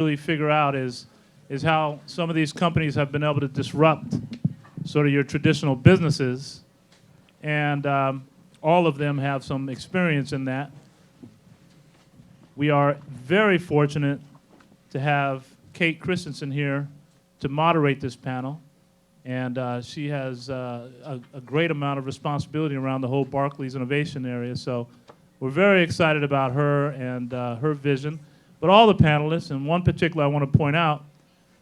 really figure out is how some of these companies have been able to disrupt sort of your traditional businesses, and all of them have some experience in that. We are very fortunate to have Kate Christensen here to moderate this panel, and she has a great amount of responsibility around the whole Barclays innovation area, so we're very excited about her and her vision. But all the panelists, and one particular I want to point out,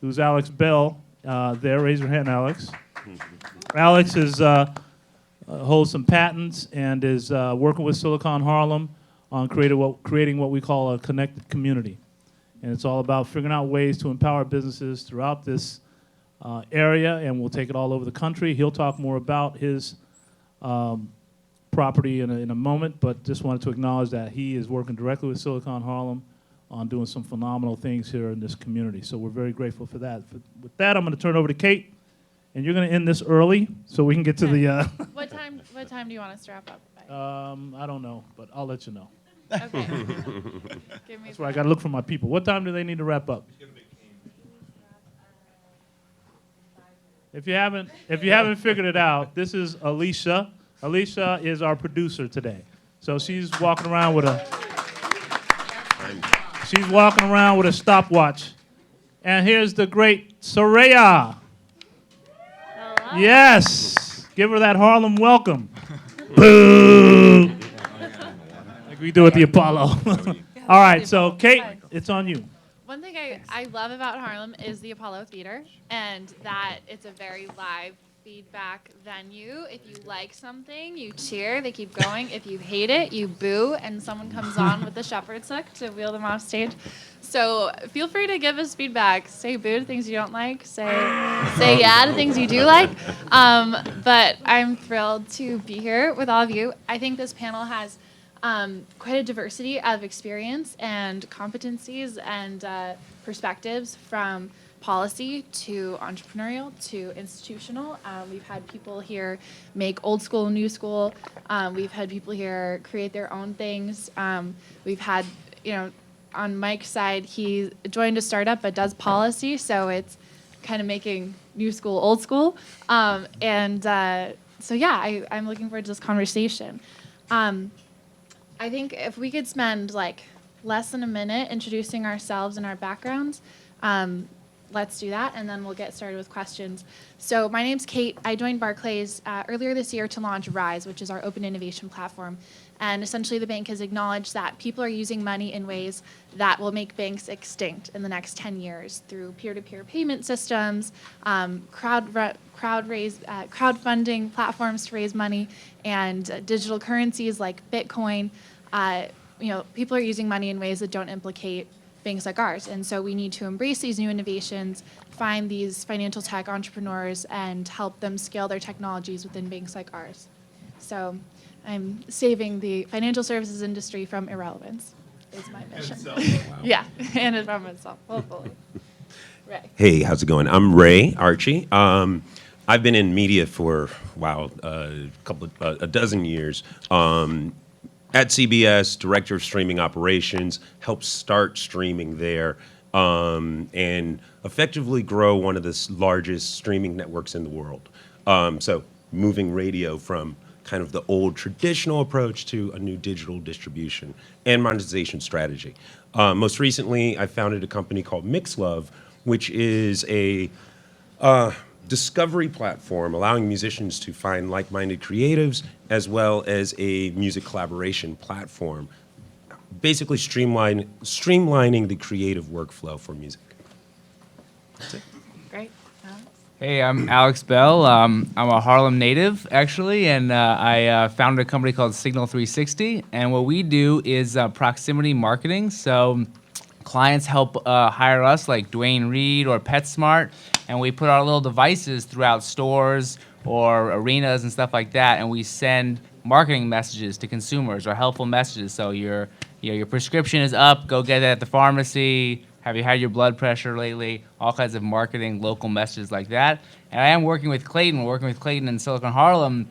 who's Alex Bell there. Raise your hand, Alex. Alex holds some patents and is working with Silicon Harlem on creating what we call a connected community. And it's all about figuring out ways to empower businesses throughout this area, and we'll take it all over the country. He'll talk more about his property in a moment, but just wanted to acknowledge that he is working directly with Silicon Harlem on doing some phenomenal things here in this community. So we're very grateful for that. With that, I'm going to turn it over to Kate, and you're going to end this early so we can get to the... What time do you want us to wrap up by? I don't know, but I'll let you know. Okay. That's where I got to look for my people. What time do they need to wrap up? If you haven't figured it out, this is Alicia. Alicia is our producer today. So she's walking around with a stopwatch. And here's the great Soraya. Hello. Yes. Give her that Harlem welcome. Boo. Like we do at the Apollo. All right, so Kate, it's on you. One thing I love about Harlem is the Apollo Theater, and that it's a very live feedback venue. If you like something, you cheer, they keep going. If you hate it, you boo, and someone comes on with the shepherd's hook to wheel them off stage. So feel free to give us feedback. Say boo to things you don't like. Say yeah to things you do like. But I'm thrilled to be here with all of you. I think this panel has quite a diversity of experience and competencies and perspectives, from policy to entrepreneurial to institutional. We've had people here make old school, new school. We've had people here create their own things. We've had, on Mike's side, he joined a startup but does policy, so it's kind of making new school, old school. So yeah, I'm looking forward to this conversation. I think if we could spend less than a minute introducing ourselves and our backgrounds, let's do that, and then we'll get started with questions. So my name's Kate. I joined Barclays earlier this year to launch RISE, which is our open innovation platform. And essentially the bank has acknowledged that people are using money in ways that will make banks extinct in the next 10 years through peer-to-peer payment systems, crowdfunding platforms to raise money, and digital currencies like Bitcoin. People are using money in ways that don't implicate banks like ours. And so we need to embrace these new innovations, find these financial tech entrepreneurs, and help them scale their technologies within banks like ours. So I'm saving the financial services industry from irrelevance is my mission. Wow. Yeah, and it from itself, hopefully. Ray. Hey, how's it going? I'm Ray, Archie. I've been in media for, a dozen years. At CBS, Director of Streaming Operations, helped start streaming there, and effectively grow one of the largest streaming networks in the world. So moving radio from kind of the old traditional approach to a new digital distribution and monetization strategy. Most recently, I founded a company called MixLove, which is a discovery platform allowing musicians to find like-minded creatives, as well as a music collaboration platform, basically streamlining the creative workflow for music. That's it. Great. Alex? Hey, I'm Alex Bell. I'm a Harlem native, actually, and I founded a company called Signal 360, and what we do is proximity marketing. So clients help hire us, like Dwayne Reed or PetSmart, and we put our little devices throughout stores or arenas and stuff like that, and we send marketing messages to consumers or helpful messages. So your prescription is up, go get it at the pharmacy. Have you had your blood pressure lately? All kinds of marketing, local messages like that. And I am working with Clayton. We're working with Clayton in Silicon Harlem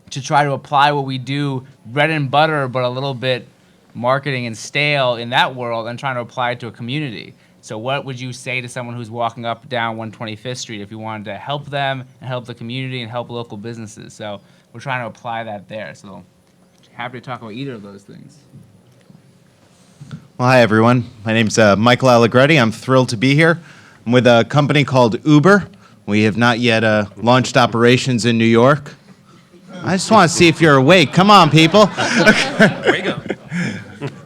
to try to apply what we do, bread and butter, but a little bit marketing and stale in that world, and trying to apply it to a community. So what would you say to someone who's walking up and down 125th Street if you wanted to help them and help the community and help local businesses? So we're trying to apply that there. So happy to talk about either of those things. Well, hi, everyone. My name's Michael Allegretti. I'm thrilled to be here. I'm with a company called Uber. We have not yet launched operations in New York. I just want to see if you're awake. Come on, people. Wake up.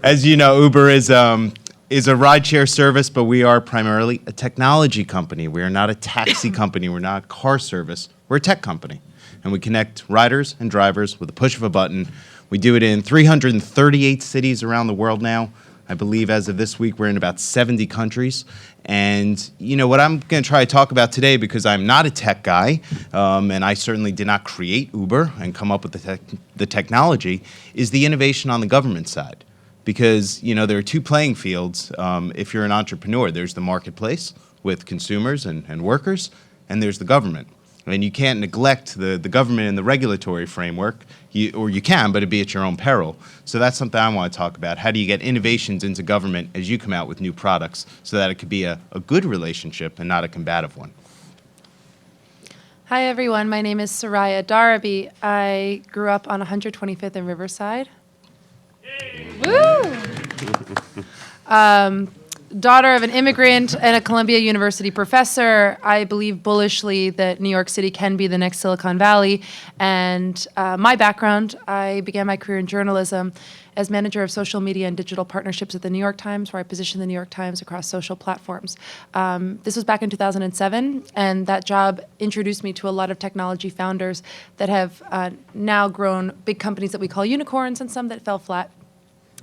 As you know, Uber is a rideshare service, but we are primarily a technology company. We are not a taxi company. We're not a car service. We're a tech company. And we connect riders and drivers with a push of a button. We do it in 338 cities around the world now. I believe as of this week, we're in about 70 countries. And you know what I'm going to try to talk about today, because I'm not a tech guy, and I certainly did not create Uber and come up with the technology, is the innovation on the government side. Because you know there are two playing fields if you're an entrepreneur. There's the marketplace with consumers and workers, and there's the government. And you can't neglect the government and the regulatory framework, or you can, but it'd be at your own peril. So that's something I want to talk about. How do you get innovations into government as you come out with new products so that it could be a good relationship and not a combative one? Hi, everyone. My name is Soraya Darabi. I grew up on 125th and Riverside. Woo! Daughter of an immigrant and a Columbia University professor. I believe bullishly that New York City can be the next Silicon Valley. And my background, I began my career in journalism as manager of social media and digital partnerships at the New York Times, where I positioned the New York Times across social platforms. This was back in 2007, and that job introduced me to a lot of technology founders that have now grown big companies that we call unicorns and some that fell flat.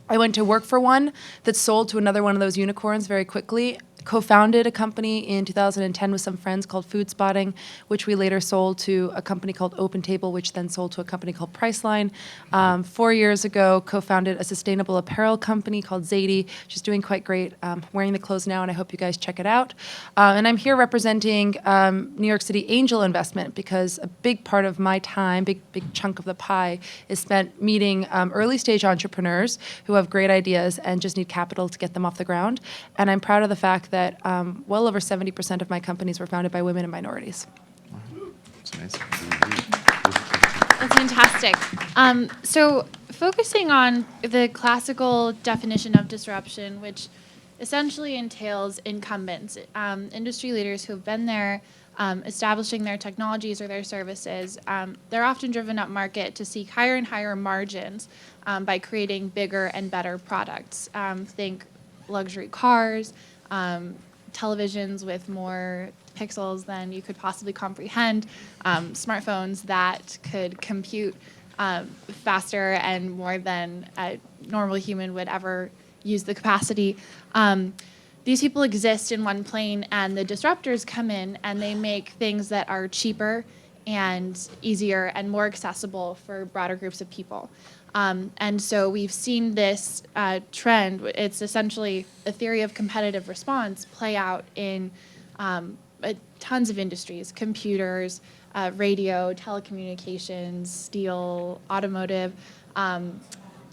I went to work for one that sold to another one of those unicorns very quickly. Co-founded a company in 2010 with some friends called Food Spotting, which we later sold to a company called Open Table, which then sold to a company called Priceline. 4 years ago, co-founded a sustainable apparel company called Zadie, which is doing quite great. Wearing the clothes now, and I hope you guys check it out. And I'm here representing New York City Angel Investment, because a big part of my time, big chunk of the pie, is spent meeting early stage entrepreneurs who have great ideas and just need capital to get them off the ground. And I'm proud of the fact that well over 70% of my companies were founded by women and minorities. That's nice. That's fantastic. So focusing on the classical definition of disruption, which essentially entails incumbents, industry leaders who have been there, establishing their technologies or their services. They're often driven up market to seek higher and higher margins by creating bigger and better products. Think luxury cars, televisions with more pixels than you could possibly comprehend, smartphones that could compute faster and more than a normal human would ever use the capacity. These people exist in one plane, and the disruptors come in and they make things that are cheaper and easier and more accessible for broader groups of people. And so we've seen this trend. It's essentially a theory of competitive response play out in tons of industries: computers, radio, telecommunications, steel, automotive.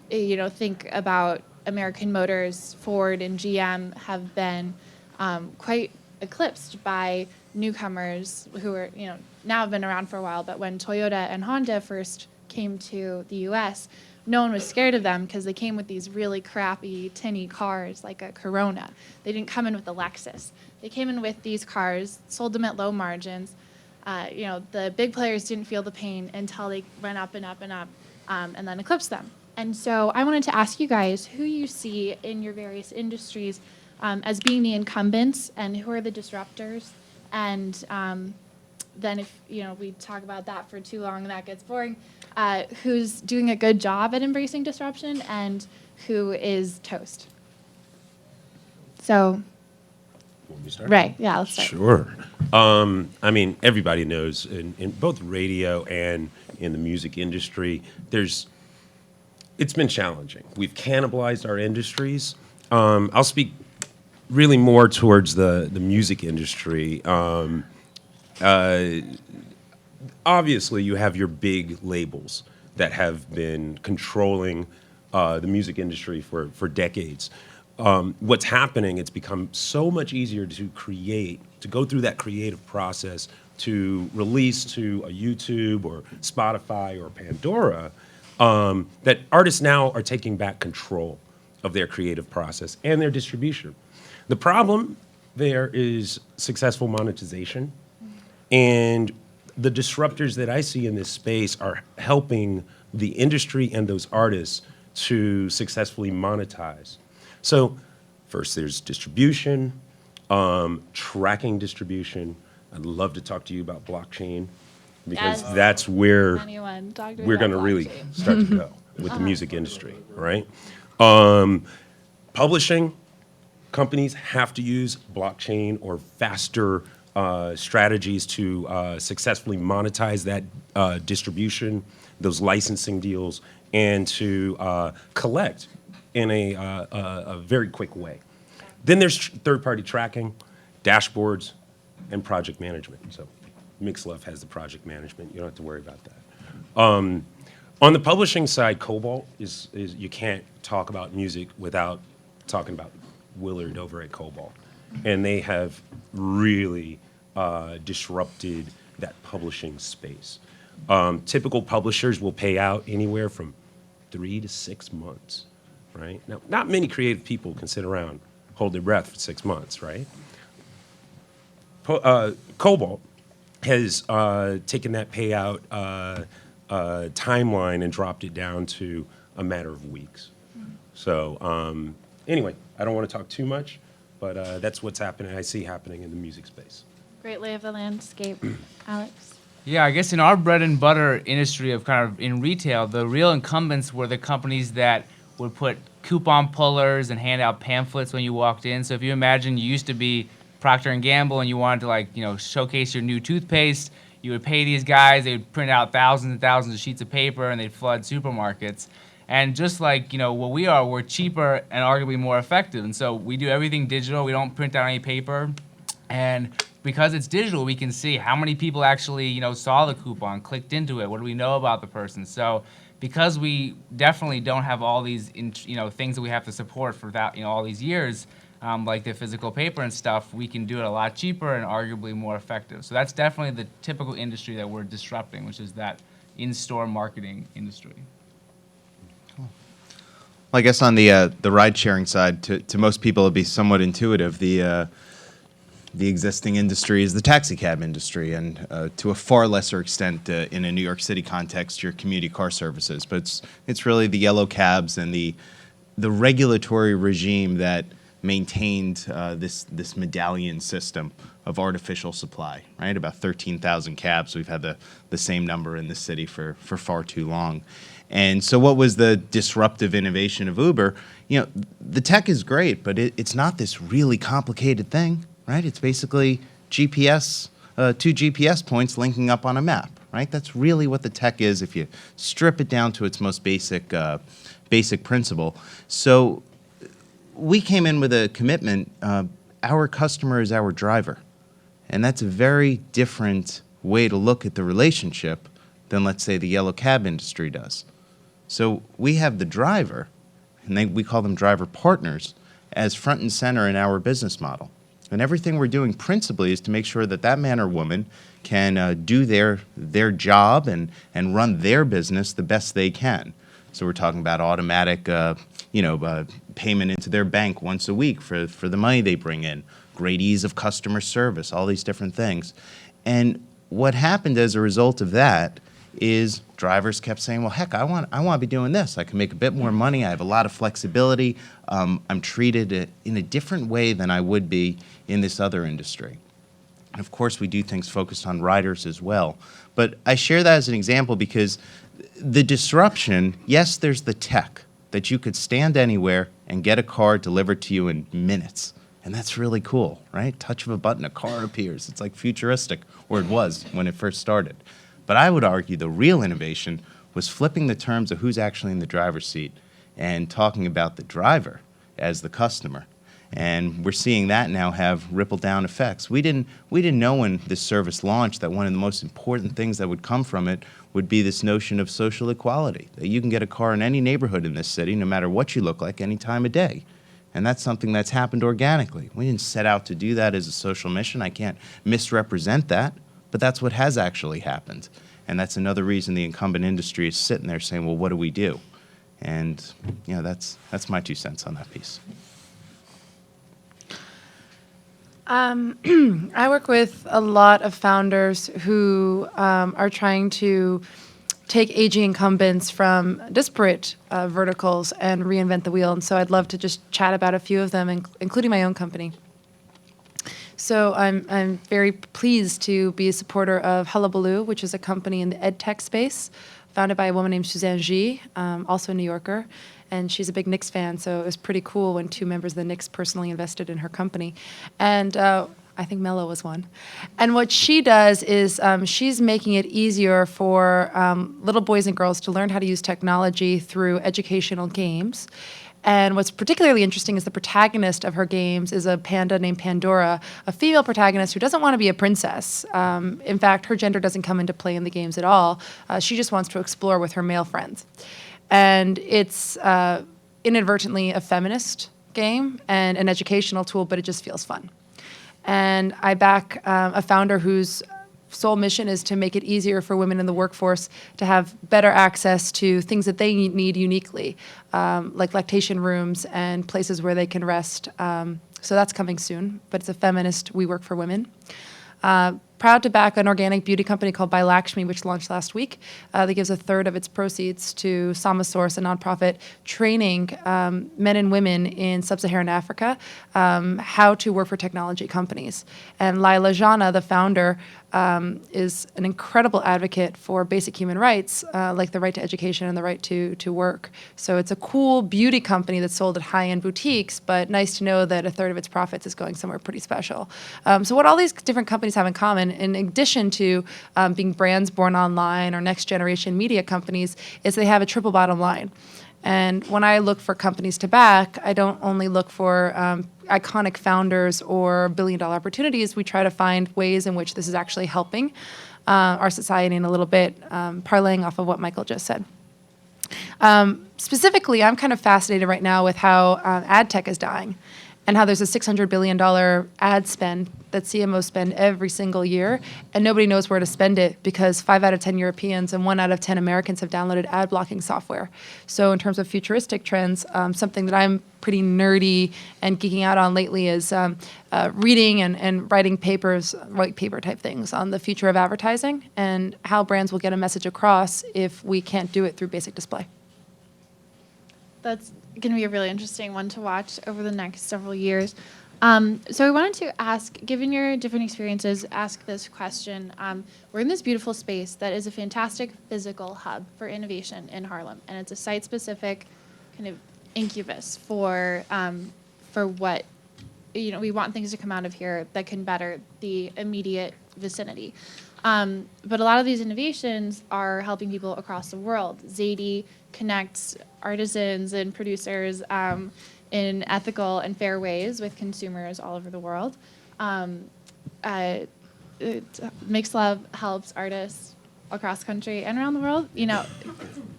Think about American Motors, Ford, and GM have been quite eclipsed by newcomers who are, now have been around for a while. But when Toyota and Honda first came to the U.S., no one was scared of them because they came with these really crappy, tinny cars like a Corona. They didn't come in with a Lexus. They came in with these cars, sold them at low margins. The big players didn't feel the pain until they went up and up and up, and then eclipsed them. And so I wanted to ask you guys who you see in your various industries as being the incumbents, and who are the disruptors. And then if we talk about that for too long, that gets boring. Who's doing a good job at embracing disruption, and who is toast? So, Want me to start? Ray, yeah, let's start. Sure. Everybody knows in both radio and in the music industry, it's been challenging. We've cannibalized our industries. I'll speak really more towards the music industry. Obviously, you have your big labels that have been controlling the music industry for decades. what's happening, it's become so much easier to create, to go through that creative process, to release to a YouTube or Spotify or Pandora, that artists now are taking back control of their creative process and their distribution. The problem there is successful monetization, and the disruptors that I see in this space are helping the industry and those artists to successfully monetize. So first there's distribution, tracking distribution. I'd love to talk to you about blockchain, because Yes. that's where Anyone talk to me we're about going to really blockchain. start to go with the music industry, right? Publishing companies have to use blockchain or faster strategies to successfully monetize that distribution, those licensing deals, and to collect in a very quick way. Then there's third-party tracking, dashboards, and project management. So Mixlove has the project management. You don't have to worry about that. On the publishing side, Cobalt is you can't talk about music without talking about Willard over at Cobalt. And they have really disrupted that publishing space. Typical publishers will pay out anywhere from 3 to 6 months, right? Now, not many creative people can sit around, hold their breath for 6 months, right? Cobalt has taken that payout timeline and dropped it down to a matter of weeks. So anyway, I don't want to talk too much, but that's what's happening. I see happening in the music space. Great lay of the landscape, Alex. Yeah, I guess in our bread and butter industry of kind of in retail, the real incumbents were the companies that would put coupon pullers and hand out pamphlets when you walked in. So if you imagine you used to be Procter & Gamble and you wanted to, like, you know, showcase your new toothpaste, you would pay these guys, they would print out thousands and thousands of sheets of paper and they'd flood supermarkets. And just like, you know, what we are, we're cheaper and arguably more effective. And so we do everything digital. We don't print out any paper. And because it's digital, we can see how many people actually, you know, saw the coupon, clicked into it. What do we know about the person? So because we definitely don't have all these, you know, things that we have to support for that, you know, all these years, like the physical paper and stuff, we can do it a lot cheaper and arguably more effective. So that's definitely the typical industry that we're disrupting, which is that in-store marketing industry. Well, I guess on the ride-sharing side, to most people, it'd be somewhat intuitive. The existing industry is the taxi cab industry, and to a far lesser extent, in a New York City context, your community car services. But it's really the yellow cabs and the regulatory regime that maintained this medallion system of artificial supply, right? About 13,000 cabs. We've had the same number in the city for far too long. And so what was the disruptive innovation of Uber? You know, the tech is great, but it's not this really complicated thing, right? It's basically GPS, 2 GPS points linking up on a map, right? That's really what the tech is if you strip it down to its most basic principle. So we came in with a commitment, our customer is our driver. And that's a very different way to look at the relationship than, let's say, the yellow cab industry does. So we have the driver, and we call them driver partners, as front and center in our business model. And everything we're doing principally is to make sure that that man or woman can do their job and run their business the best they can. So we're talking about automatic payment into their bank once a week for the money they bring in, great ease of customer service, all these different things. And what happened as a result of that is drivers kept saying, well, heck, I want to be doing this. I can make a bit more money. I have a lot of flexibility. I'm treated in a different way than I would be in this other industry. And of course, we do things focused on riders as well. But I share that as an example because the disruption, yes, there's the tech that you could stand anywhere and get a car delivered to you in minutes. And that's really cool, right? Touch of a button, a car appears. It's like futuristic, or it was when it first started. But I would argue the real innovation was flipping the terms of who's actually in the driver's seat and talking about the driver as the customer. And we're seeing that now have ripple-down effects. We didn't know when this service launched that one of the most important things that would come from it would be this notion of social equality, that you can get a car in any neighborhood in this city, no matter what you look like, any time of day. And that's something that's happened organically. We didn't set out to do that as a social mission. I can't misrepresent that, but that's what has actually happened. And that's another reason the incumbent industry is sitting there saying, well, what do we do? And that's my 2 cents on that piece. I work with a lot of founders who are trying to take aging incumbents from disparate verticals and reinvent the wheel. And so I'd love to just chat about a few of them, including my own company. So I'm very pleased to be a supporter of Hullabaloo, which is a company in the ed tech space, founded by a woman named Suzanne G, also a New Yorker. And she's a big Knicks fan, so it was pretty cool when 2 members of the Knicks personally invested in her company. And I think Mello was one. And what she does is she's making it easier for little boys and girls to learn how to use technology through educational games. And what's particularly interesting is the protagonist of her games is a panda named Pandora, a female protagonist who doesn't want to be a princess. In fact, her gender doesn't come into play in the games at all. She just wants to explore with her male friends. And it's inadvertently a feminist game and an educational tool, but it just feels fun. And I back a founder whose sole mission is to make it easier for women in the workforce to have better access to things that they need uniquely, like lactation rooms and places where they can rest. So that's coming soon, but it's a feminist We Work for Women. Proud to back an organic beauty company called By Lakshmi, which launched last week. That gives 1/3 of its proceeds to Samasource, a nonprofit training men and women in sub-Saharan Africa how to work for technology companies. And Laila Jana, the founder, is an incredible advocate for basic human rights, like the right to education and the right to work. So it's a cool beauty company that's sold at high-end boutiques, but nice to know that 1/3 of its profits is going somewhere pretty special. So what all these different companies have in common, in addition to being brands born online or next-generation media companies, is they have a triple bottom line. And when I look for companies to back, I don't only look for iconic founders or billion-dollar opportunities. We try to find ways in which this is actually helping our society in a little bit, parlaying off of what Michael just said. Specifically, I'm kind of fascinated right now with how ad tech is dying and how there's a $600 billion ad spend that CMOs spend every single year, and nobody knows where to spend it because 5 out of 10 Europeans and 1 out of 10 Americans have downloaded ad blocking software. So in terms of futuristic trends, something that I'm pretty nerdy and geeking out on lately is reading and writing papers, white paper type things on the future of advertising and how brands will get a message across if we can't do it through basic display. That's going to be a really interesting one to watch over the next several years. So I wanted to ask, given your different experiences, ask this question. We're in this beautiful space that is a fantastic physical hub for innovation in Harlem, and it's a site-specific kind of incubus for what we want things to come out of here that can better the immediate vicinity. But a lot of these innovations are helping people across the world. Zadie connects artisans and producers in ethical and fair ways with consumers all over the world. Makes Love helps artists across country and around the world,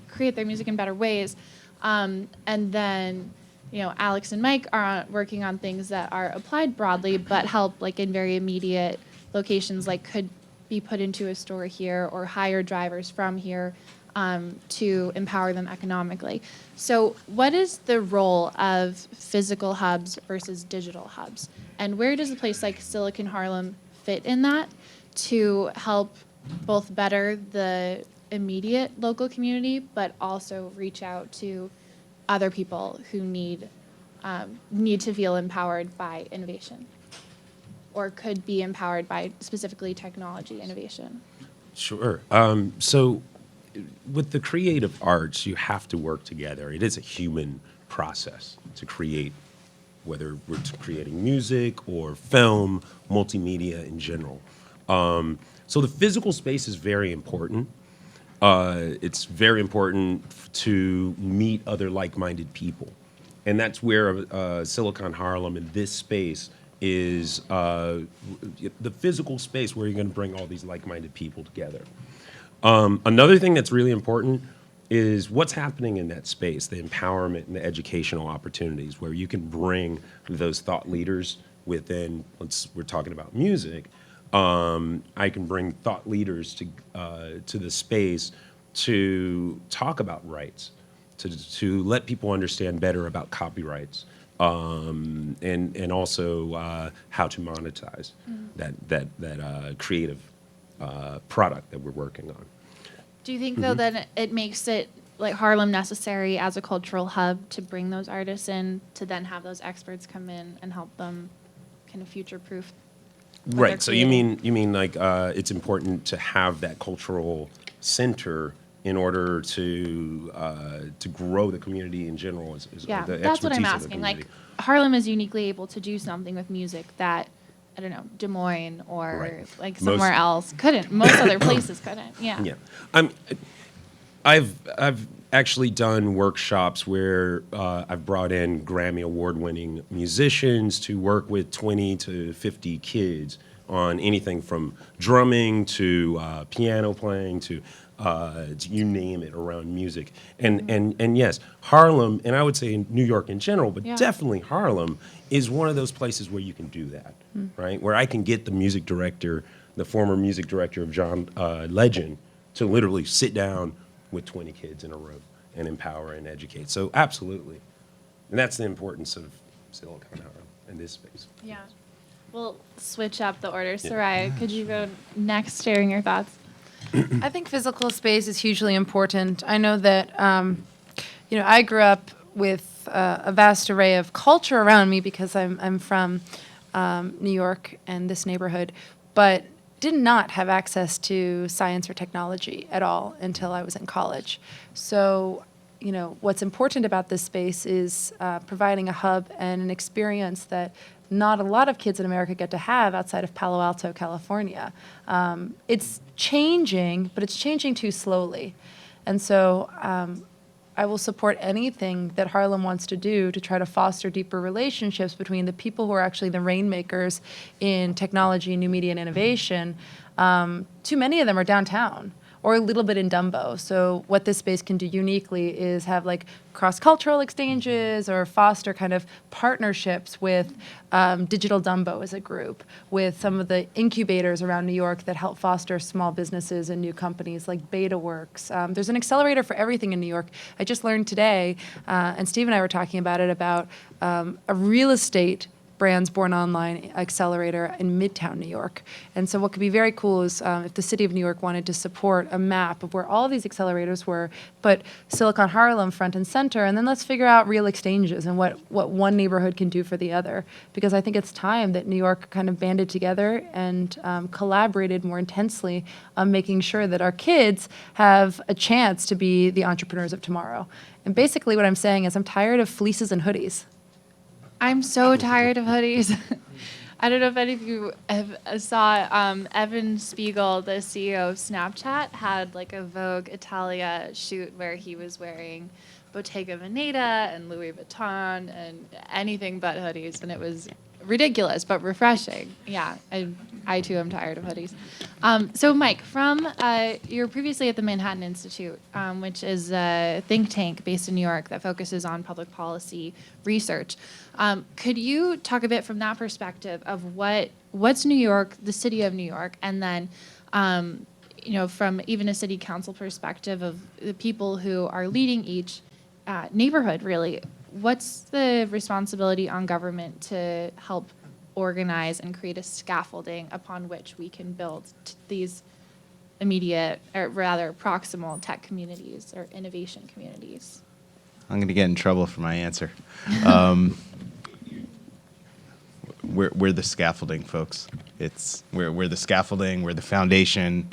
create their music in better ways. And then, Alex and Mike are working on things that are applied broadly, but help like in very immediate locations, like could be put into a store here or hire drivers from here to empower them economically. So what is the role of physical hubs versus digital hubs? And where does a place like Silicon Harlem fit in that to help both better the immediate local community, but also reach out to other people who need to feel empowered by innovation or could be empowered by specifically technology innovation? Sure. So with the creative arts, you have to work together. It is a human process to create, whether we're creating music or film, multimedia in general. So the physical space is very important. It's very important to meet other like-minded people. And that's where Silicon Harlem in this space is the physical space where you're going to bring all these like-minded people together. Another thing that's really important is what's happening in that space, the empowerment and the educational opportunities where you can bring those thought leaders within, we're talking about music, I can bring thought leaders to the space to talk about rights, to let people understand better about copyrights, and also how to monetize that creative product that we're working on. Do you think though that it makes it like Harlem necessary as a cultural hub to bring those artists in to then have those experts come in and help them kind of future-proof? Right. So you mean like it's important to have that cultural center in order to grow the community in general? Yeah, the that's what I'm expertise of the asking. Like community. Harlem is uniquely able to do something with music that I don't know, Des Moines or Right. like Most- somewhere else couldn't. Most other places couldn't. Yeah. Yeah, I've actually done workshops where I've brought in Grammy award-winning musicians to work with 20 to 50 kids on anything from drumming to piano playing to you name it around music. And yes, Harlem, and I would say in New York in general, but Yeah. definitely Harlem is one of those places where you can do that, right? Where I can get the music director, the former music director of John Legend, to literally sit down with 20 kids in a room and empower and educate. So absolutely. And that's the importance of Silicon Harlem in this space. Yeah. We'll switch up the order. Soraya, could you go next, sharing your thoughts? I think physical space is hugely important. I know that, I grew up with a vast array of culture around me because I'm from New York and this neighborhood, but did not have access to science or technology at all until I was in college. So, what's important about this space is providing a hub and an experience that not a lot of kids in America get to have outside of Palo Alto, California. It's changing, but it's changing too slowly. And so I will support anything that Harlem wants to do to try to foster deeper relationships between the people who are actually the rainmakers in technology, new media, and innovation. Too many of them are downtown or a little bit in Dumbo. So what this space can do uniquely is have like cross-cultural exchanges or foster kind of partnerships with Digital Dumbo as a group, with some of the incubators around New York that help foster small businesses and new companies like BetaWorks. There's an accelerator for everything in New York. I just learned today, and Steve and I were talking about it, about a real estate Brands Born Online accelerator in Midtown New York. And so what could be very cool is if the city of New York wanted to support a map of where all these accelerators were, put Silicon Harlem front and center, and then let's figure out real exchanges and what one neighborhood can do for the other. Because I think it's time that New York kind of banded together and collaborated more intensely on making sure that our kids have a chance to be the entrepreneurs of tomorrow. And basically what I'm saying is I'm tired of fleeces and hoodies. I'm so tired of hoodies. I don't know if any of you saw Evan Spiegel, the CEO of Snapchat, had like a Vogue Italia shoot where he was wearing Bottega Veneta and Louis Vuitton and anything but hoodies, and it was ridiculous but refreshing. Yeah, I too am tired of hoodies. So Mike, you were previously at the Manhattan Institute, which is a think tank based in New York that focuses on public policy research. Could you talk a bit from that perspective of what's New York, the city of New York, and then from even a city council perspective of the people who are leading each neighborhood, really, what's the responsibility on government to help organize and create a scaffolding upon which we can build these immediate, or rather proximal tech communities or innovation communities? I'm going to get in trouble for my answer. We're the scaffolding, folks. We're the scaffolding. We're the foundation.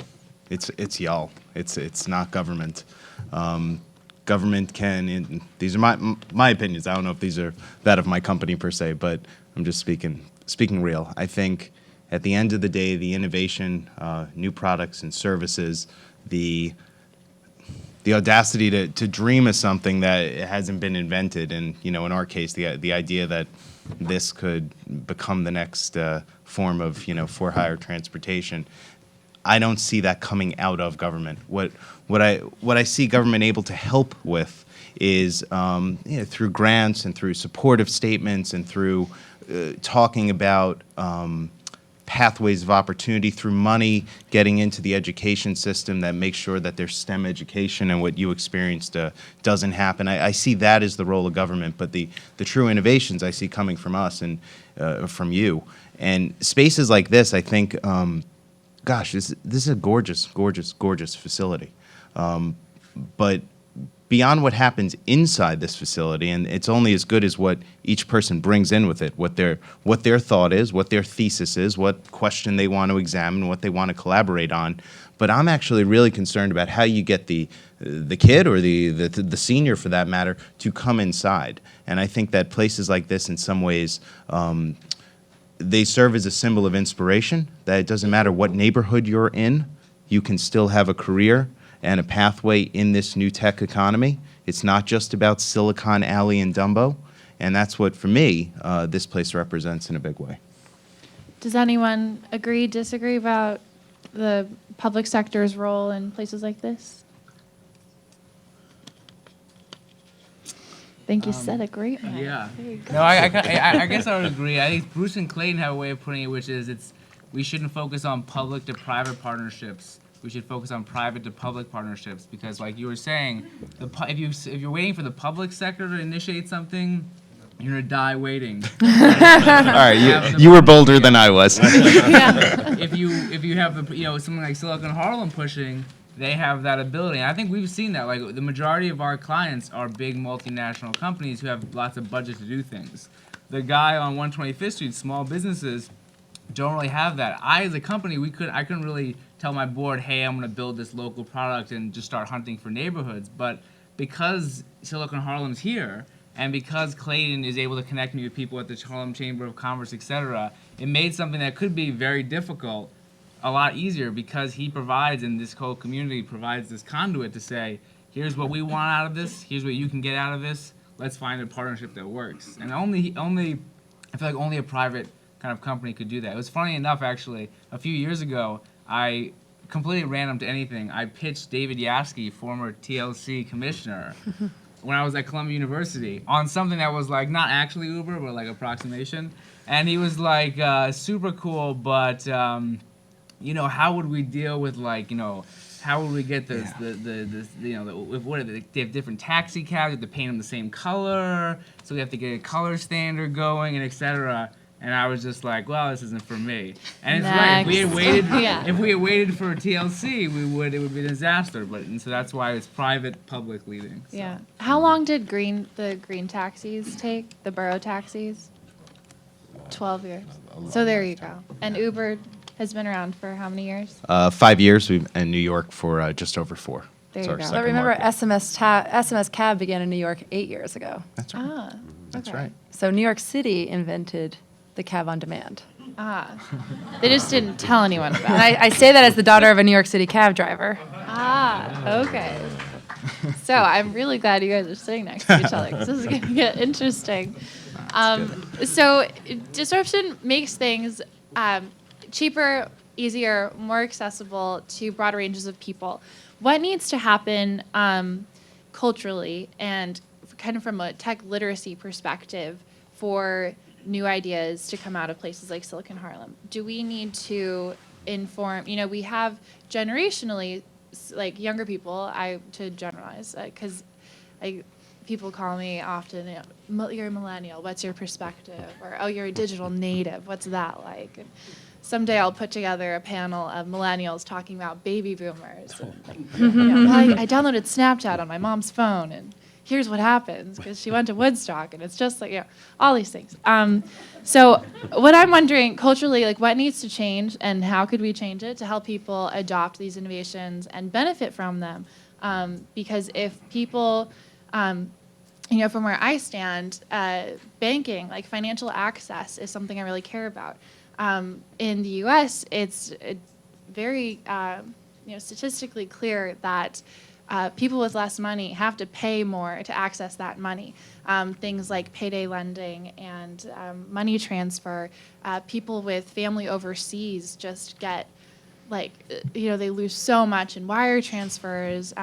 It's y'all. It's not government. Government can. And these are my opinions. I don't know if these are that of my company per se, but I'm just speaking real. I think at the end of the day, the innovation, new products and services, the audacity to dream of something that hasn't been invented, and in our case, the idea that this could become the next form of for-hire transportation. I don't see that coming out of government. What I see government able to help with is through grants and through supportive statements and through talking about pathways of opportunity, through money getting into the education system that makes sure that there's STEM education and what you experienced doesn't happen. I see that as the role of government, but the true innovations I see coming from us and from you. And spaces like this, I think, gosh, this is a gorgeous, gorgeous, gorgeous facility. But beyond what happens inside this facility, and it's only as good as what each person brings in with it, what their thought is, what their thesis is, what question they want to examine, what they want to collaborate on. But I'm actually really concerned about how you get the kid or the senior, for that matter, to come inside. And I think that places like this, in some ways, they serve as a symbol of inspiration, that it doesn't matter what neighborhood you're in, you can still have a career and a pathway in this new tech economy. It's not just about Silicon Alley and Dumbo, and that's what, for me, this place represents in a big way. Does anyone agree, disagree about the public sector's role in places like this? I think you said a great one. Yeah. There you go. No, I guess I would agree. I think Bruce and Clayton have a way of putting it, which is we shouldn't focus on public to private partnerships. We should focus on private to public partnerships, because, like you were saying, if you're waiting for the public sector to initiate something, you're gonna die waiting. All right, you were bolder than I was. If you have something like Silicon Harlem pushing, they have that ability. And I think we've seen that. Like, the majority of our clients are big multinational companies who have lots of budget to do things. The guy on 125th Street, small businesses, don't really have that. As a company, I couldn't really tell my board, hey, I'm going to build this local product and just start hunting for neighborhoods. But because Silicon Harlem's here, and because Clayton is able to connect me with people at the Harlem Chamber of Commerce, etc., it made something that could be very difficult a lot easier, because he provides, and this whole community provides this conduit to say, here's what we want out of this, here's what you can get out of this, let's find a partnership that works. And I feel like only a private kind of company could do that. It was funny enough, actually, a few years ago, I, completely random to anything, I pitched David Yaski, former TLC commissioner, when I was at Columbia University, on something that was like not actually Uber, but like approximation. And he was like, super cool, but how would we deal with, like, how would we get this, what are they have different taxi cabs, you have to paint them the same color, so we have to get a color standard going, and etc. And I was just like, well, this isn't for me. And it's right. If we had waited for TLC, it would be a disaster. And so that's why it's private, public leading. So. Yeah. How long did the green taxis take? The borough taxis? 12 years. So there you go. And Uber has been around for how many years? 5 years, in New York for just over 4. There It's you our go. second But remember, market. SMS cab began in New York 8 years ago. That's right. Ah. That's okay. right. So New York City invented the cab on demand. Ah. They just didn't tell anyone about And it. I say that as the daughter of a New York City cab driver. Ah, okay. So I'm really glad you guys are sitting next to each other, because this is going to get interesting. So disruption makes things cheaper, easier, more accessible to broader ranges of people. What needs to happen culturally and kind of from a tech literacy perspective for new ideas to come out of places like Silicon Harlem? Do we need to inform, we have generationally, like younger people, to generalize, because people call me often, you're a millennial, what's your perspective? Or, oh, you're a digital native, what's that like? And someday I'll put together a panel of millennials talking about baby boomers. And I downloaded Snapchat on my mom's phone, and here's what happens, because she went to Woodstock, and it's just like, all these things. So what I'm wondering culturally, like, what needs to change, and how could we change it to help people adopt these innovations and benefit from them? Because if people, from where I stand, banking, like financial access, is something I really care about. In the U.S., it's very, statistically clear that people with less money have to pay more to access that money. Things like payday lending and money transfer. People with family overseas just get they lose so much in wire transfers.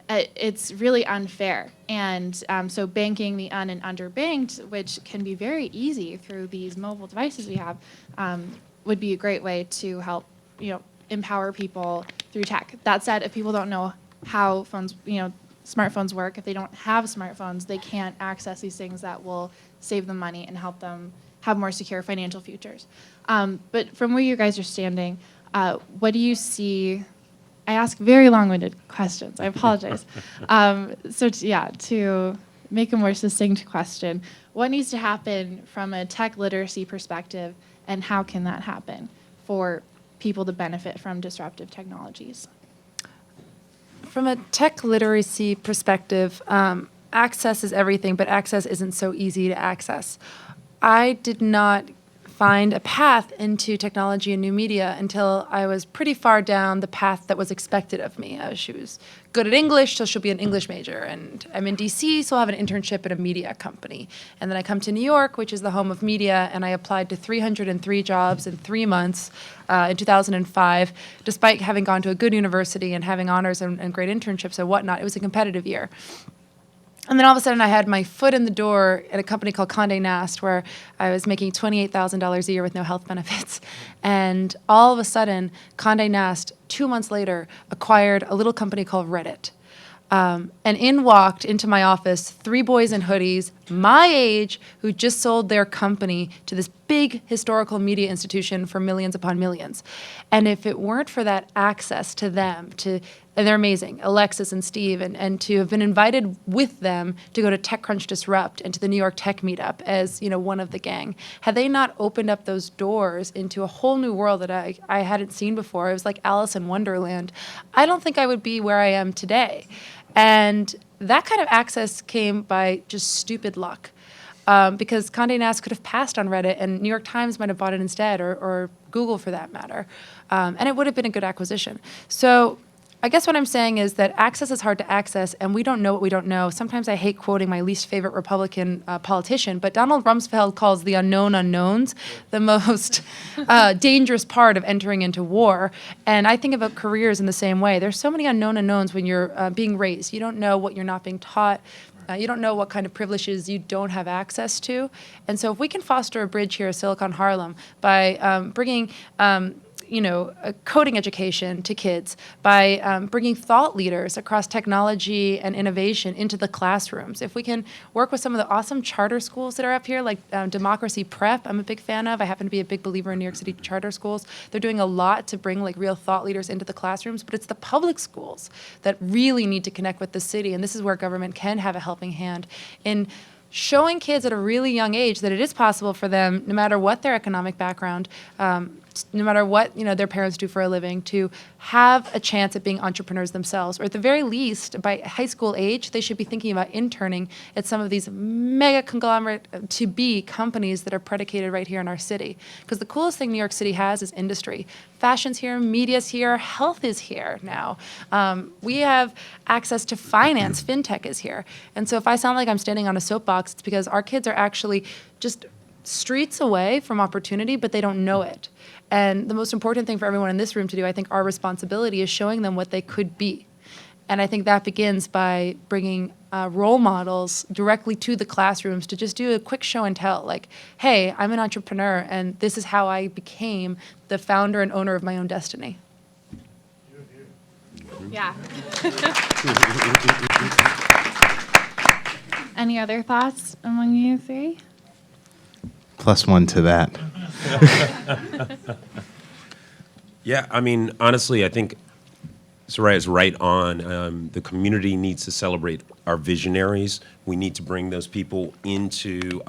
It's really unfair. And so banking the and underbanked, which can be very easy through these mobile devices we have, would be a great way to help, empower people through tech. That said, if people don't know how smartphones work, if they don't have smartphones, they can't access these things that will save them money and help them have more secure financial futures. But from where you guys are standing, what do you see? I ask very long-winded questions. I apologize. To make a more succinct question, what needs to happen from a tech literacy perspective, and how can that happen for people to benefit from disruptive technologies? From a tech literacy perspective, access is everything, but access isn't so easy to access. I did not find a path into technology and new media until I was pretty far down the path that was expected of me. She was good at English, so she'll be an English major. And I'm in DC, so I'll have an internship at a media company. And then I come to New York, which is the home of media, and I applied to 303 jobs in 3 months in 2005, despite having gone to a good university and having honors and great internships and whatnot. It was a competitive year. And then all of a sudden, I had my foot in the door at a company called Condé Nast, where I was making $28,000 a year with no health benefits. And all of a sudden, Condé Nast, 2 months later, acquired a little company called Reddit. And in walked into my office 3 boys in hoodies, my age, who just sold their company to this big historical media institution for millions upon millions. And if it weren't for that access to them, and they're amazing, Alexis and Steve, and to have been invited with them to go to TechCrunch Disrupt and to the New York Tech Meetup as one of the gang, had they not opened up those doors into a whole new world that I hadn't seen before, it was like Alice in Wonderland, I don't think I would be where I am today. And that kind of access came by just stupid luck. Because Condé Nast could have passed on Reddit, and New York Times might have bought it instead, or Google for that matter. And it would have been a good acquisition. So I guess what I'm saying is that access is hard to access, and we don't know what we don't know. Sometimes I hate quoting my least favorite Republican politician, but Donald Rumsfeld calls the unknown unknowns the most dangerous part of entering into war. And I think about careers in the same way. There's so many unknown unknowns when you're being raised. You don't know what you're not being taught. You don't know what kind of privileges you don't have access to. And so if we can foster a bridge here at Silicon Harlem by bringing a coding education to kids, by bringing thought leaders across technology and innovation into the classrooms. If we can work with some of the awesome charter schools that are up here, like Democracy Prep, I'm a big fan of. I happen to be a big believer in New York City charter schools. They're doing a lot to bring real thought leaders into the classrooms, but it's the public schools that really need to connect with the city, and this is where government can have a helping hand in showing kids at a really young age that it is possible for them, no matter what their economic background, no matter what their parents do for a living, to have a chance at being entrepreneurs themselves. Or at the very least, by high school age, they should be thinking about interning at some of these mega conglomerate to-be companies that are predicated right here in our city. Because the coolest thing New York City has is industry. Fashion's here, media's here, health is here now. We have access to finance, fintech is here. And so if I sound like I'm standing on a soapbox, it's because our kids are actually just streets away from opportunity, but they don't know it. And the most important thing for everyone in this room to do, I think our responsibility, is showing them what they could be. And I think that begins by bringing role models directly to the classrooms to just do a quick show and tell, like, hey, I'm an entrepreneur, and this is how I became the founder and owner of my own destiny. Yeah. Any other thoughts among you 3? +1 to that. Yeah, I mean, honestly, I think Soraya's right on. The community needs to celebrate our visionaries. We need to bring those people into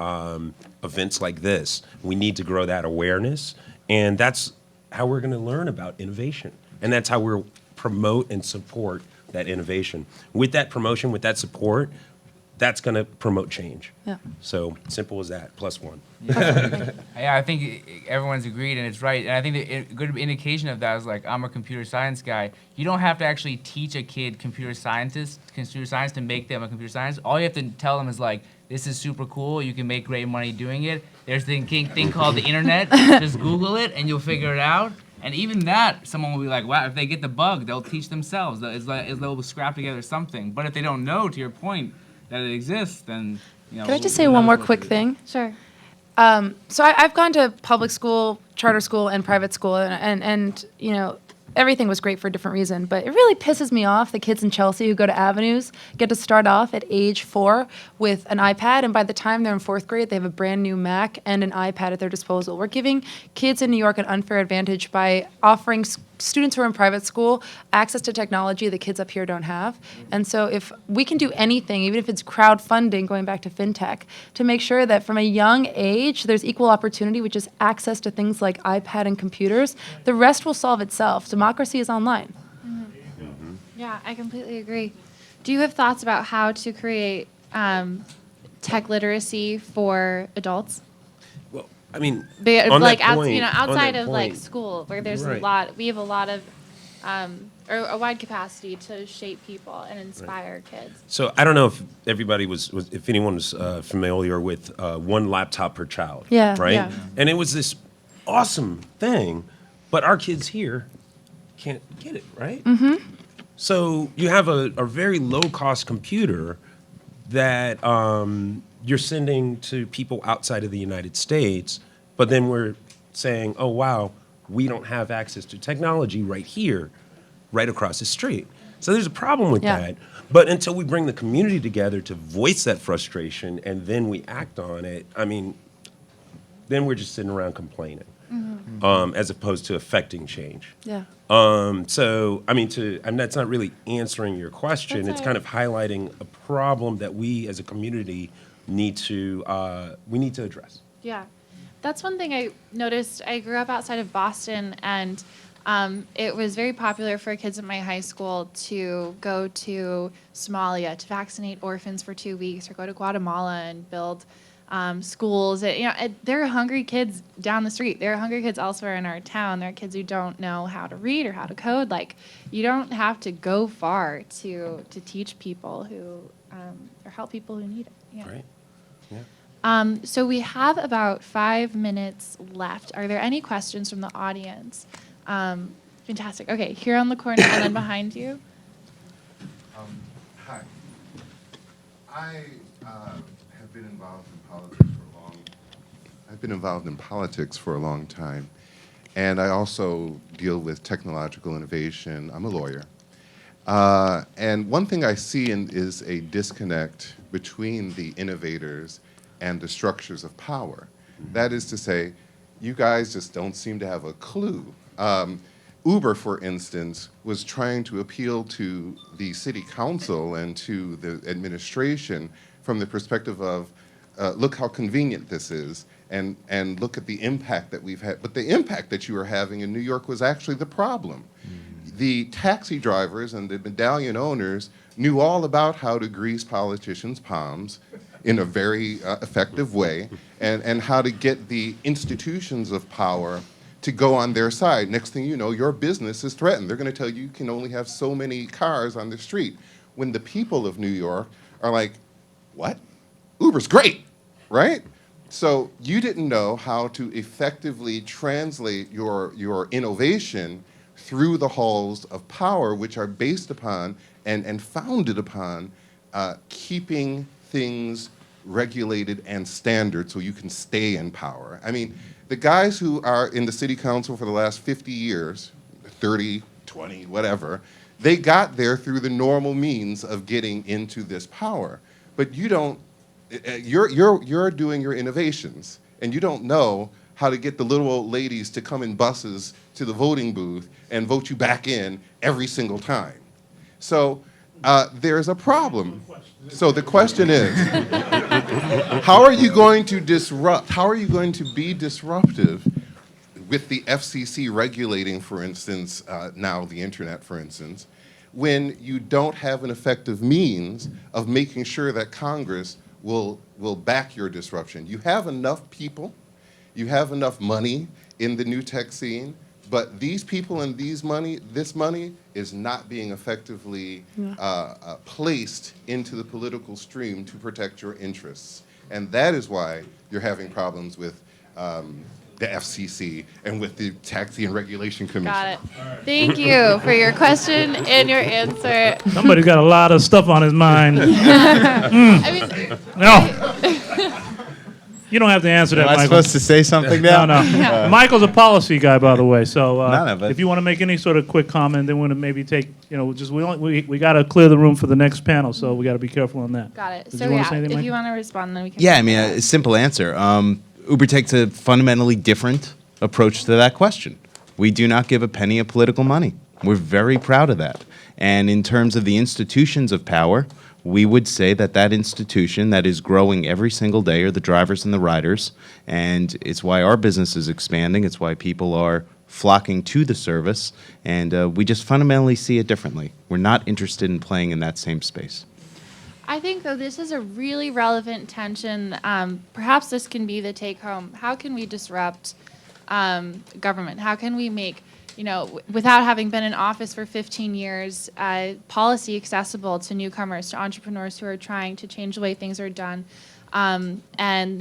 events like this. We need to grow that awareness, and that's how we're going to learn about innovation, and that's how we'll promote and support that innovation. With that promotion, with that support, that's going to promote change. Yeah. So simple as that, +1. Yeah, I think everyone's agreed, and it's right. And I think a good indication of that is, like, I'm a computer science guy. You don't have to actually teach a kid computer science to make them a computer science. All you have to tell them is, like, this is super cool. You can make great money doing it. There's the thing called the internet. Just Google it, and you'll figure it out. And even that, someone will be like, wow, if they get the bug, they'll teach themselves. They'll scrap together something. But if they don't know, to your point, that it exists, then, you know. Can I just who say one knows more what quick to do. thing? Sure. So I've gone to public school, charter school, and private school, and you know, everything was great for a different reason. But it really pisses me off the kids in Chelsea who go to Avenues get to start off at age 4 with an iPad, and by the time they're in 4th grade, they have a brand new Mac and an iPad at their disposal. We're giving kids in New York an unfair advantage by offering students who are in private school access to technology the kids up here don't have. And so if we can do anything, even if it's crowdfunding, going back to fintech, to make sure that from a young age there's equal opportunity, which is access to things like iPad and computers, the rest will solve itself. Democracy is online. Yeah, I completely agree. Do you have thoughts about how to create tech literacy for adults? Well, I mean, But, like that point, outside on of that like point, school, where there's Right. we have a lot of or a wide capacity to shape people and inspire kids. So I don't know if everybody if anyone was familiar with one laptop per child. Yeah. Right. Yeah. And it was this awesome thing, but our kids here can't get it. Right. Mm-hmm. So you have a very low cost computer that you're sending to people outside of the United States, but then we're saying, oh wow, we don't have access to technology right here, right across the street. So there's a problem with Yeah. that. But until we bring the community together to voice that frustration and then we act on it, I mean, then we're just sitting around complaining, as opposed to affecting change. Yeah. So, I mean, and that's not really answering your question. That's It's all kind of highlighting a problem that we as a community need to address. Yeah, that's one thing I noticed. I grew up outside of Boston, and it was very popular for kids in my high school to go to Somalia to vaccinate orphans for 2 weeks, or go to Guatemala and build schools. There are hungry kids down the street. There are hungry kids elsewhere in our town. There are kids who don't know how to read or how to code. Like, you don't have to go far to teach people who or help people who need it. Yeah. Right? Yeah. So we have about 5 minutes left. Are there any questions from the audience? Fantastic. Okay, here on the corner and then behind you. Hi. I have been involved in politics for a long. I've been involved in politics for a long time, and I also deal with technological innovation. I'm a lawyer, and one thing I see is a disconnect between the innovators and the structures of power. That is to say, you guys just don't seem to have a clue. Uber, for instance, was trying to appeal to the city council and to the administration from the perspective of, look how convenient this is, and look at the impact that we've had. But the impact that you were having in New York was actually the problem. The taxi drivers and the medallion owners knew all about how to grease politicians' palms in a very effective way, and how to get the institutions of power to go on their side. Next thing you know, your business is threatened. They're going to tell you you can only have so many cars on the street. When the people of New York are like, what? Uber's great, right? So you didn't know how to effectively translate your innovation through the halls of power, which are based upon and founded upon keeping things regulated and standard so you can stay in power. I mean, the guys who are in the city council for the last 50 years, 30, 20, whatever, they got there through the normal means of getting into this power. But you don't, you're doing your innovations, and you don't know how to get the little old ladies to come in buses to the voting booth and vote you back in every single time. So there's a problem. So the question is, how are you going to disrupt? How are you going to be disruptive with the FCC regulating, for instance, now the internet, for instance, when you don't have an effective means of making sure that Congress will back your disruption? You have enough people, you have enough money in the new tech scene, but these people and this money is not being effectively placed into the political stream to protect your interests. And that is why you're having problems with the FCC and with the Taxi and Regulation Commission. Got it. Thank you for your question and your answer. Somebody's got a lot of stuff on his mind. I mean, No. You don't have to answer that, Am I Michael. supposed to say something now? No. Michael's a policy guy, by the way. So None of it. if you want to make any sort of quick comment, then we're going to maybe take, we got to clear the room for the next panel, so we got to be careful on that. got it. Did So you wanna yeah, say anything, if Mike? you want to respond, then we can. Yeah, I mean, a simple answer. Uber takes a fundamentally different approach to that question. We do not give a penny of political money. We're very proud of that. And in terms of the institutions of power, we would say that that institution that is growing every single day are the drivers and the riders, and it's why our business is expanding. It's why people are flocking to the service, and we just fundamentally see it differently. We're not interested in playing in that same space. I think, though, this is a really relevant tension. Perhaps this can be the take home. How can we disrupt government? How can we make, without having been in office for 15 years, policy accessible to newcomers, to entrepreneurs who are trying to change the way things are done? And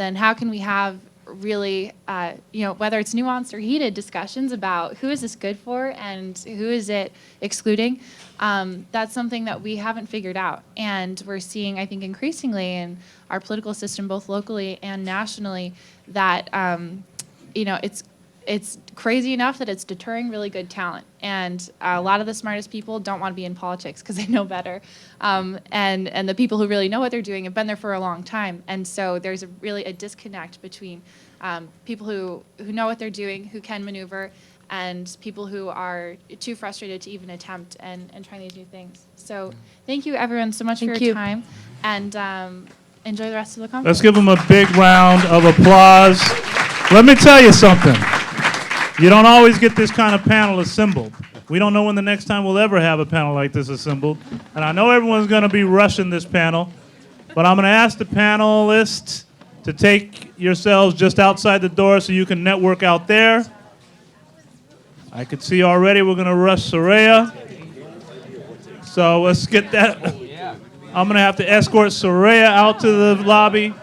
then how can we have really, whether it's nuanced or heated discussions about who is this good for and who is it excluding? That's something that we haven't figured out. And we're seeing, I think, increasingly in our political system, both locally and nationally, that, it's crazy enough that it's deterring really good talent. And a lot of the smartest people don't want to be in politics because they know better. And the people who really know what they're doing have been there for a long time. And so there's really a disconnect between people who know what they're doing, who can maneuver, and people who are too frustrated to even attempt and try these new things. So thank you, everyone, so much for your time. And enjoy the rest of the conference. Let's give them a big round of applause. Let me tell you something. You don't always get this kind of panel assembled. We don't know when the next time we'll ever have a panel like this assembled. And I know everyone's going to be rushing this panel, but I'm going to ask the panelists to take yourselves just outside the door so you can network out there. I could see already we're going to rush Soraya. So let's get that. I'm going to have to escort Soraya out to the lobby.